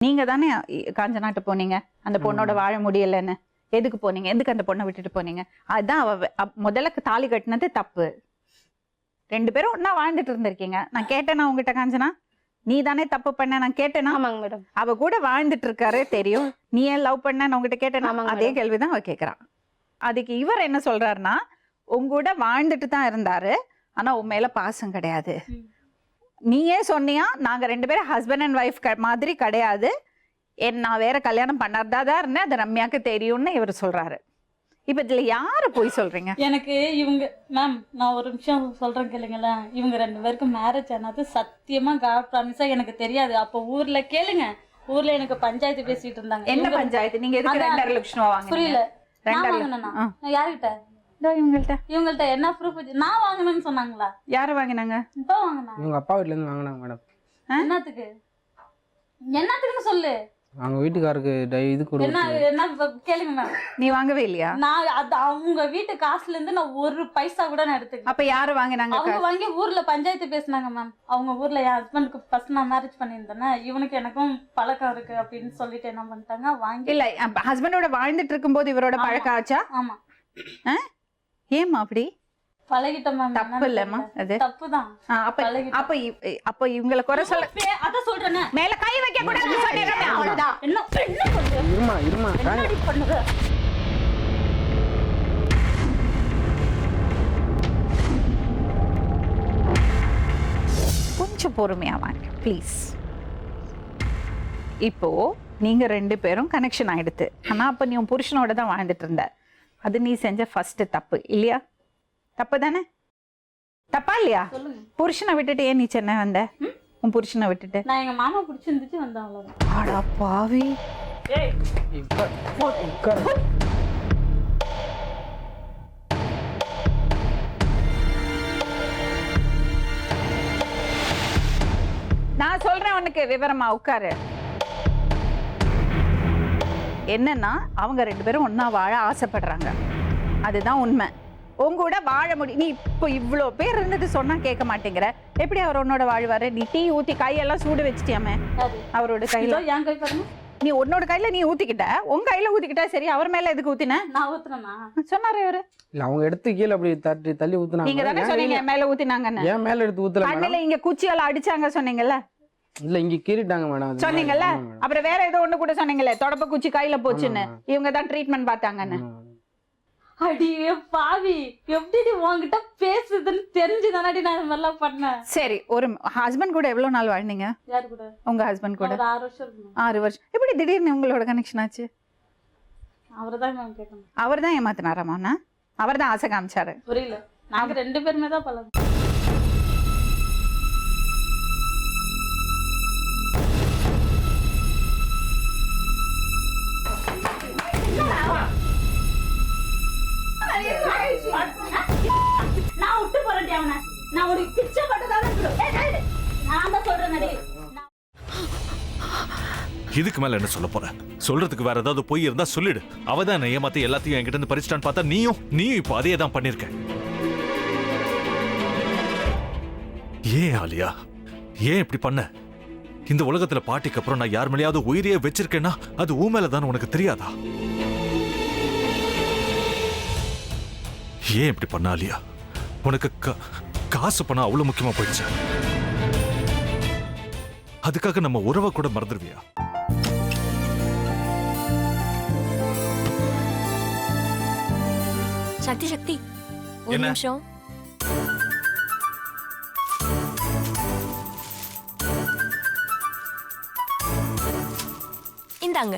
நீங்க தானே காஞ்சனாட்டு போனீங்க அந்த பொண்ணோட வாழ முடியலன்னு. எதுக்கு போனீங்க? எதுக்கு அந்த பொண்ணை விட்டுட்டு போனீங்க? அதுதான் முதல்ல தாலி கட்டினது தப்பு. 2 பேரும் ஒன்னா வாழ்ந்துட்டு இருந்திருக்கீங்க. நான் கேட்டேனா உங்ககிட்ட காஞ்சனா, நீ தானே தப்பு பண்ண நான் கேட்டேனா? ஆமாங்க மேடம். அவ கூட வாழ்ந்துட்டு இருக்காரு தெரியும், நீ ஏன் லவ் பண்ண நான் உங்ககிட்ட கேட்டேனா? அதே கேள்விதான் அவ கேக்குறான். அதுக்கு இவர் என்ன சொல்றாருன்னா, உங்க கூட வாழ்ந்துட்டு தான் இருந்தாரு, ஆனா உன் மேல பாசம் கிடையாது. நீயே சொன்னியா நாங்க 2 பேரும் ஹஸ்பண்ட் அண்ட் ஒய்ஃப் மாதிரி கிடையாது, நான் வேற கல்யாணம் பண்ணாதான் இருந்தேன், அது ரம்யாக்கு தெரியும்னு இவர் சொல்றாரு. இப்ப இதுல யாரு போய் சொல்றீங்க? எனக்கு இவங்க மேம் நான் ஒரு நிமிஷம் சொல்றேன் கேளுங்களேன். இவங்க 2 பேருக்கும் மேரேஜ் ஆனது சத்தியமா காட் ப்ராமிஸா எனக்கு தெரியாது. அப்ப ஊர்ல கேளுங்க, ஊர்ல எனக்கு பஞ்சாயத்து பேசிட்டு இருந்தாங்க. என்ன பஞ்சாயத்து? நீங்க எதுக்கு 2.5 லட்சம் ரூபா வாங்குனீங்க? புரியல. 2.5 லட்சம் நான் யார்கிட்ட? இவங்கள்ட்ட என்ன ப்ரூஃப்? நான் வாங்கினேன்னு சொன்னாங்களா? யாரு வாங்கினாங்க? இப்ப வாங்கினா இவங்க அப்பா வீட்ல இருந்து வாங்கினாங்க மேடம். என்னத்துக்கு? என்னத்துக்குன்னு சொல்லு. அவங்க வீட்டுக்காருக்கு இது என்ன என்ன கேளுங்க மேம். நீ வாங்கவே இல்லையா? நான் அது அவங்க வீட்டு காசுல இருந்து நான் ஒரு பைசா கூட நான் எடுத்துக்கல. அப்ப யாரு வாங்கினாங்க? அவங்க வாங்கி ஊர்ல பஞ்சாயத்து பேசினாங்க மேம். அவங்க ஊர்ல என் ஹஸ்பண்டுக்கு ஃபர்ஸ்ட் நான் மேரேஜ் பண்ணியிருந்தேன்னா இவனுக்கு எனக்கும் பழக்கம் இருக்கு அப்படின்னு சொல்லிட்டு என்ன பண்ணிட்டாங்க, வாங்கி. இல்ல ஹஸ்பண்டோட வாழ்ந்துட்டு இருக்கும்போது இவரோட பழக்கம் ஆச்சா? ஆமா. ஏமா அப்படி? பழகிட்டோம் மேம். தப்பு இல்லம்மா, அது தப்புதான். அப்ப இவங்கள குறை சொல்ல அத சொல்றேனே, மேல கை வைக்க கூடாது சொல்லிடுறேன். அவ்வளவுதான். என்ன சொல்ற? இருமா என்னடி பண்ணுவ? கொஞ்சம் பொறுமையா வாங்க ப்ளீஸ். இப்போ நீங்க 2 பேரும் கனெக்ஷன் ஆயிடுது, ஆனா அப்ப நீ உன் புருஷனோட தான் வாழ்ந்துட்டு இருந்த. அது நீ செஞ்ச ஃபர்ஸ்ட் தப்பு இல்லையா? தப்பு தானே? தப்பா இல்லையா? புருஷனை விட்டுட்டு ஏன் நீ சென்னை வந்த? உன் புருஷனை விட்டுட்டு? நான் எங்க மாமா பிடிச்சிருந்துச்சு வந்தேன், அவ்வளவுதான். ஆடா பாவி. நான் சொல்றேன் உனக்கு விவரமா, உட்காரு. என்னன்னா அவங்க 2 பேரும் ஒன்னா வாழ ஆசைப்படுறாங்க, அதுதான் உண்மை. உங்க கூட வாழ முடியும். நீ இப்போ இவ்வளோ பேர் இருந்துட்டு சொன்னா கேட்க மாட்டேங்கிற, எப்படி அவர் உன்னோட வாழ்வாரு? நீ டீ ஊத்தி கையெல்லாம் சூடு வச்சுட்டியாமே அவரோட கையில. என் கை பாருங்க. நீ உன்னோட கையில நீ ஊத்திக்கிட்ட, உங்க கையில ஊத்திக்கிட்டா சரி, அவர் மேல எதுக்கு ஊத்தின? நான் ஊத்துறேனா? சொன்னாரு இவரு. இல்ல அவங்க எடுத்து கீழே அப்படி தள்ளி ஊத்துனாங்க. நீங்க தானே சொன்னீங்க என் மேல ஊத்தினாங்கன்னு. ஏன் மேல எடுத்து ஊத்தல மேடம்? கண்ணுல இங்க குச்சியால அடிச்சாங்க சொன்னீங்கல்ல? இல்ல இங்க கீறிட்டாங்க மேடம். சொன்னீங்கல்ல. அப்புறம் வேற ஏதோ ஒண்ணு கூட சொன்னீங்கல்ல, தொடப்ப குச்சி கையில போச்சுன்னு, இவங்க தான் ட்ரீட்மெண்ட் பார்த்தாங்கன்னு. அடியே பாவி, எப்படி உன்கிட்ட பேசுதுன்னு தெரிஞ்சுதானடி நான் இந்த மாதிரிலாம் பண்ணேன். சரி, ஒரு ஹஸ்பண்ட் கூட எவ்வளவு நாள் வாழ்ந்தீங்க? யாரு கூட? உங்க ஹஸ்பண்ட் கூட 6 வருஷம் இருக்கும். 6 வருஷம். எப்படி திடீர்னு உங்களோட கனெக்ஷன் ஆச்சு? அவர்தான் நான் கேட்கணும். அவர் தான் ஏமாத்தினாராமா? அவர் தான் ஆசை காமிச்சாரு? புரியல. நாங்க 2 பேருமே தான் பழகும். நான் விட்டு போறேன் அவனை. நான் ஒரு பிச்சை பட்டதால நான் தான் சொல்றேன். இதுக்கு மேல என்ன சொல்ல போற? சொல்றதுக்கு வேற ஏதாவது போய் இருந்தா சொல்லிடு. அவதான் என்ன ஏமாத்தி எல்லாத்தையும் என்கிட்ட இருந்து பறிச்சிட்டான்னு பார்த்தா நீயும் இப்ப அதே தான் பண்ணிருக்க. ஏன் ஆலியா, ஏன் இப்படி பண்ண? இந்த உலகத்துல பாட்டிக்கு அப்புறம் நான் யார் மேலேயாவது உயிரையே வச்சிருக்கேன்னா அது ஊ மேலதான் உனக்கு தெரியாதா? ஏன் இப்படி பண்ண ஆலியா? உனக்கு காசு பணம் அவ்வளவு முக்கியமா போயிடுச்சு, அதுக்காக நம்ம உறவை கூட மறந்துடுவியா? சக்தி ஒரு நிமிஷம். இந்தாங்க.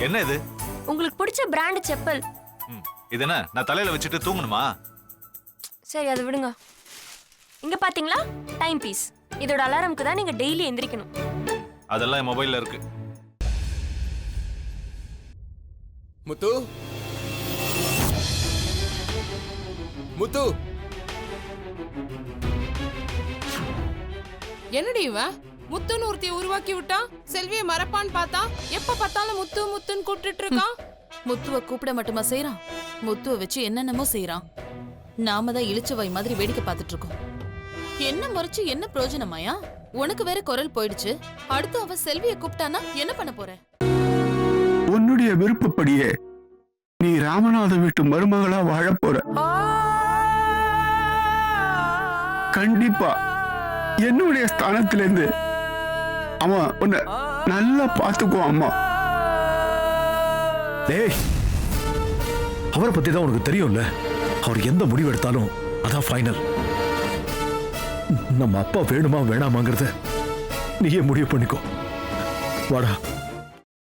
என்ன இது? உங்களுக்கு பிடிச்ச பிராண்ட் செப்பல். இது என்ன நான் தலையில வச்சுட்டு தூங்கணுமா? சரி அதை விடுங்க. இங்க பாத்தீங்களா, டைம் பீஸ். இதோட அலாரம்க்கு தான் நீங்க டெய்லி எந்திரிக்கணும். அதெல்லாம் என் மொபைல்ல இருக்கு. முத்து, முத்து, என்னடி இவன் முத்துன்னு ஒருத்தைய உருவாக்கி விட்டான், செல்வியை மறப்பான்னு பார்த்தா எப்ப பார்த்தாலும் முத்து முத்துன்னு கூப்பிட்டு இருக்கான். முத்துவ கூப்பிட மட்டுமா செய்யறான், முத்துவ வச்சு என்னென்னமோ செய்யறான். நாம தான் இழிச்ச வாய் மாதிரி வேடிக்கை பார்த்துட்டு இருக்கோம். என்ன மறைச்சு என்ன பிரயோஜனமாயா? உனக்கு வேற குரல் போயிடுச்சு. அடுத்து அவ செல்வியை கூப்பிட்டானா என்ன பண்ண போற? உன்னுடைய விருப்பப்படியே நீ ராமநாத வீட்டு மருமகளா வாழ போற. கண்டிப்பா என்னுடைய ஸ்தானத்திலிருந்து அவன் உன்னை நல்லா பார்த்துக்குவான் அம்மா. டேய், அவரை பத்தி தான் உனக்கு தெரியும்ல. அவர் எந்த முடிவு எடுத்தாலும் அதான் ஃபைனல். நம்ம அப்பா வேணுமா வேணாமாங்கிறத நீயே முடிவு பண்ணிக்கோ. வாடா.